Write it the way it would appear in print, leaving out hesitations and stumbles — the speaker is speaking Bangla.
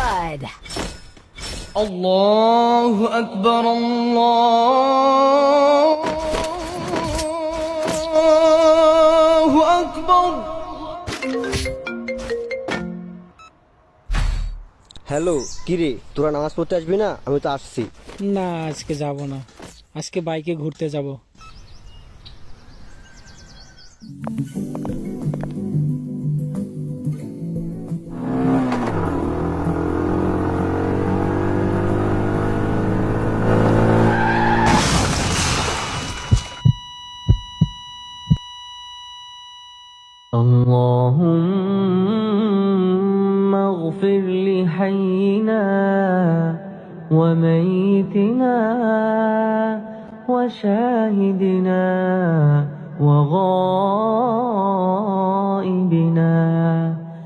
blood. Allahu Akbar, Allahu Akbar. Hello, কিরে তোরা নামাজ পড়তে আসবি না? আমি তো আসছি। না, আজকে যাব না। আজকে বাইকে ঘুরতে যাব। اللهم اغفر لحينا وميتنا وشاهدنا وغائبنا